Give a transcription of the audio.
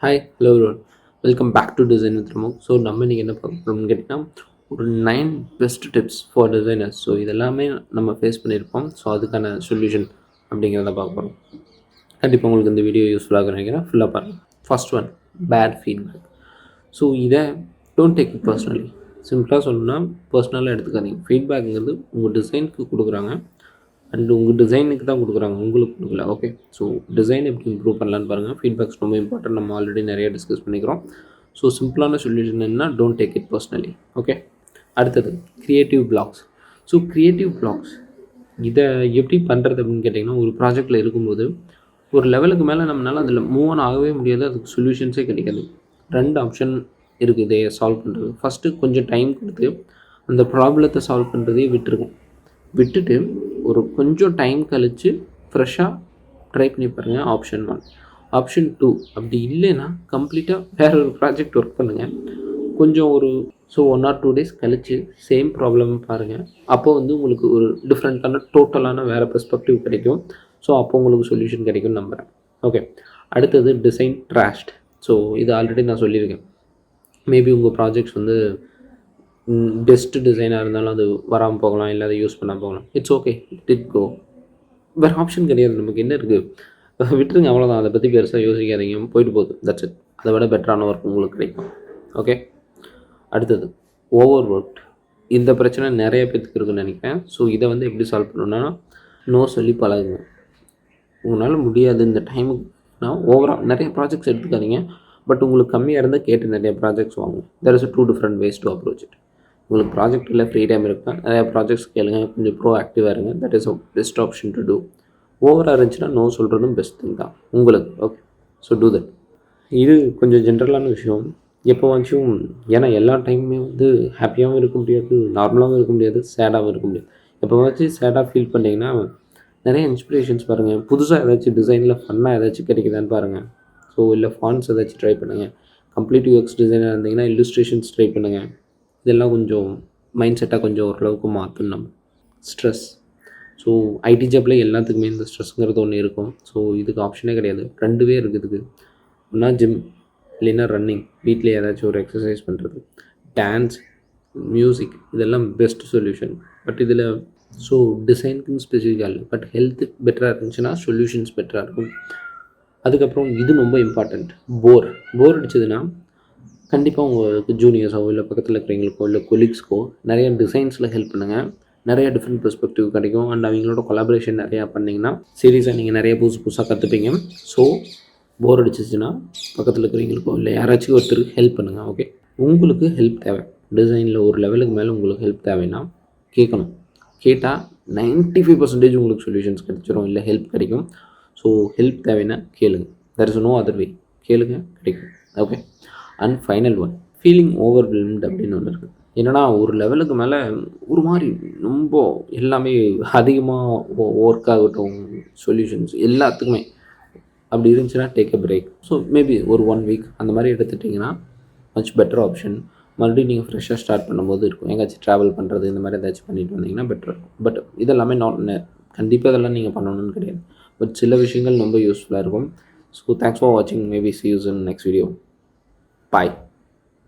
Hi hello welcome back to design with Ramo. So நம்ம இன்றைக்கி என்ன பார்க்க போகிறோம்னு கேட்டிங்கன்னா ஒரு 9 best tips for designers. So இதெல்லாமே நம்ம ஃபேஸ் பண்ணியிருப்போம். ஸோ அதுக்கான சொல்யூஷன் அப்படிங்கிறத பார்க்க போகிறோம். கண்டிப்பாக உங்களுக்கு இந்த வீடியோ யூஸ்ஃபுல்லாக நினைக்கிறேன். ஃபுல்லாக பாருங்கள். First one, bad feedback. So இதை டோன்ட் டேக் இட் பர்சனலி. சிம்பிளாக சொல்லணும்னா பர்சனலாக எடுத்துக்காதீங்க. ஃபீட்பேக்குங்கிறது உங்கள் டிசைனுக்கு கொடுக்குறாங்க அண்ட் உங்கள் டிசைனுக்கு தான் கொடுக்குறாங்க, உங்களுக்கு கொடுக்கல. ஓகே, ஸோ டிசைன் எப்படி இம்ப்ரூவ் பண்ணலான்னு பாருங்கள். ஃபீட்பேக்ஸ் ரொம்ப இம்பார்ட்டன்ட். நம்ம ஆல்ரெடி நிறைய டிஸ்கஸ் பண்ணிக்கிறோம். ஸோ சிம்பிளான சொல்யூஷன் என்ன, don't take it personally. Okay, அடுத்தது creative blocks. So creative blocks இதை எப்படி பண்ணுறது அப்படின்னு கேட்டிங்கன்னா, ஒரு ப்ராஜெக்டில் இருக்கும்போது ஒரு லெவலுக்கு மேலே நம்மளால் அதில் மூவ் ஆன் ஆகவே முடியாது. அதுக்கு சொல்யூஷன்ஸே கிடைக்காது. 2 ஆப்ஷன் இருக்குது இதை சால்வ் பண்ணுறது. ஃபஸ்ட்டு கொஞ்சம் டைம் கொடுத்து அந்த ப்ராப்ளத்தை சால்வ் பண்ணுறதே விட்டுட்டு ஒரு கொஞ்சம் டைம் கழித்து ஃப்ரெஷ்ஷாக ட்ரை பண்ணி பாருங்கள். ஆப்ஷன் 1. ஆப்ஷன் 2 அப்படி இல்லைன்னா கம்ப்ளீட்டாக வேறு ஒரு ப்ராஜெக்ட் ஒர்க் பண்ணுங்கள். கொஞ்சம் ஒரு 1 or 2 days கழித்து சேம் ப்ராப்ளம் பாருங்கள். அப்போ உங்களுக்கு ஒரு டிஃப்ரெண்ட்டான டோட்டலான வேறு பெர்ஸ்பெக்டிவ் கிடைக்கும். ஸோ அப்போ உங்களுக்கு சொல்யூஷன் கிடைக்கும்னு நம்புகிறேன். ஓகே, அடுத்தது டிசைன் ட்ராஷ்ட். ஸோ இது ஆல்ரெடி நான் சொல்லியிருக்கேன். மேபி உங்கள் ப்ராஜெக்ட்ஸ் பெஸ்ட்டு டிசைனாக இருந்தாலும் அது வராமல் போகலாம், இல்லை அதை யூஸ் பண்ணாமல் போகலாம். It's okay, it go. வேறு ஆப்ஷன் கிடையாது. நமக்கு என்ன இருக்குது, விட்டுருங்க, அவ்வளோதான். அதை பற்றி பெருசாக யோசிக்காதீங்க, போயிட்டு போகுது, தட்ஸ் இட். அதை விட பெட்டரான ஒர்க் உங்களுக்கு கிடைக்கும். ஓகே, அடுத்தது ஓவர் ஒர்க். இந்த பிரச்சனை நிறைய பேருக்கு இருக்குன்னு நினைக்கிறேன். ஸோ இதை எப்படி சால்வ் பண்ணணும்னா, நோ சொல்லி பழகுங்க. உங்களால் முடியாது இந்த டைமுக்குனா ஓவரால் நிறைய ப்ராஜெக்ட்ஸ் எடுத்துக்காதீங்க. பட் உங்களுக்கு கம்மியாக இருந்தால் கேட்டு நிறைய ப்ராஜெக்ட்ஸ் வாங்குங்க. There is 2 different ways to approach it. உங்களுக்கு ப்ராஜெக்ட் இல்லை, ஃப்ரீ டைம் இருக்கா, நிறையா ப்ராஜெக்ட்ஸ் கேளுங்க, கொஞ்சம் ப்ரோ ஆக்டிவாக இருங்க. That is best option to do. ஓவராக இருந்துச்சுன்னா நோ சொல்கிறதும் பெஸ்ட் திங் தான் உங்களுக்கு. Okay, so do that. இது கொஞ்சம் ஜென்ரலான விஷயம். எப்போவாச்சும், ஏன்னா எல்லா டைமுமே ஹாப்பியாகவும் இருக்க முடியாது, நார்மலாகவும் இருக்க முடியாது, சேடாகவும் இருக்க முடியாது. எப்போவாச்சும் சேடாக ஃபீல் பண்ணிங்கன்னா நிறைய இன்ஸ்பிரேஷன்ஸ் பாருங்கள். புதுசாக ஏதாச்சும் டிசைனில் ஃபன்னாக ஏதாச்சும் கிடைக்குதான்னு பாருங்கள். ஸோ இல்லை ஃபாண்ட்ஸ் ஏதாச்சும் ட்ரை பண்ணுங்கள். கம்ப்ளீட் யூஎக்ஸ் டிசைனாக இருந்தீங்கன்னா இல்லுஸ்ட்ரேஷன்ஸ் ட்ரை பண்ணுங்கள். இதெல்லாம் கொஞ்சம் மைண்ட் செட்டாக கொஞ்சம் ஓரளவுக்கு மாற்றணும். ஸ்ட்ரெஸ். ஸோ ஐடி ஜாப்பில் எல்லாத்துக்குமே இந்த ஸ்ட்ரெஸ்ஸுங்கிறது ஒன்று இருக்கும். ஸோ இதுக்கு ஆப்ஷனே கிடையாது. 2வே இருக்குது இதுக்கு. ஒன்றா ஜிம், இல்லைன்னா ரன்னிங், வீட்டில் ஏதாச்சும் ஒரு எக்ஸசைஸ் பண்ணுறது, டான்ஸ், மியூசிக், இதெல்லாம் பெஸ்ட் சொல்யூஷன். பட் இதில் டிசைனுக்குன்னு ஸ்பெசிஃபிக்காக இல்லை, பட் ஹெல்த்து பெட்டராக இருந்துச்சுன்னா சொல்யூஷன்ஸ் பெட்டராக இருக்கும். அதுக்கப்புறம் இது ரொம்ப இம்பார்ட்டண்ட், போர் அடிச்சதுன்னா கண்டிப்பாக உங்களுக்கு ஜூனியர்ஸோ இல்லை பக்கத்தில் இருக்கிறவங்களுக்கோ இல்லை கொலீக்ஸ்க்கோ நிறைய டிசைன்ஸில் ஹெல்ப் பண்ணுங்கள். நிறைய டிஃப்ரெண்ட் பெர்ஸ்பெக்டிவ் கிடைக்கும். அண்ட் அவங்களோட கொலாபரேஷன் நிறையா பண்ணிங்கன்னா சீரியஸாக நீங்கள் நிறைய புதுசாக கற்றுப்பீங்க. ஸோ போர் அடிச்சிச்சுன்னா பக்கத்தில் இருக்கிறவங்களுக்கோ இல்லை யாராச்சும் ஒருத்தருக்கு ஹெல்ப் பண்ணுங்கள். ஓகே, உங்களுக்கு ஹெல்ப் தேவை, டிசைனில் ஒரு லெவலுக்கு மேலே உங்களுக்கு ஹெல்ப் தேவைன்னா கேட்கணும். கேட்டால் 95% உங்களுக்கு சொல்யூஷன்ஸ் கிடைச்சிரும், இல்லை ஹெல்ப் கிடைக்கும். ஸோ ஹெல்ப் தேவைன்னா கேளுங்க. There is no other way. கேளுங்க, கிடைக்கும். Okay, and final one, feeling overwhelmed அப்படின்னு ஒன்று இருக்குது. என்னென்னா ஒரு லெவலுக்கு மேலே ஒரு மாதிரி ரொம்ப எல்லாமே அதிகமாக ஒர்க் ஆகட்டும், சொல்யூஷன்ஸ் எல்லாத்துக்குமே அப்படி இருந்துச்சுன்னா take a break. So maybe ஒரு 1 week அந்த மாதிரி எடுத்துட்டிங்கன்னா மச் பெட்டர் ஆப்ஷன். மறுபடியும் நீங்கள் ஃப்ரெஷ்ஷாக ஸ்டார்ட் பண்ணும்போது இருக்கும். எங்கேயாச்சும் ட்ராவல் பண்ணுறது இந்த மாதிரி ஏதாச்சும் பண்ணிட்டு வந்தீங்கன்னா பெட்டர் இருக்கும். பட் இதெல்லாமே கண்டிப்பாக இதெல்லாம் நீங்கள் பண்ணணும்னு கிடையாது. பட் சில விஷயங்கள் ரொம்ப யூஸ்ஃபுல்லாக இருக்கும். ஸோ தேங்க்ஸ் ஃபார் வாட்சிங். Maybe see you in next video. Bye.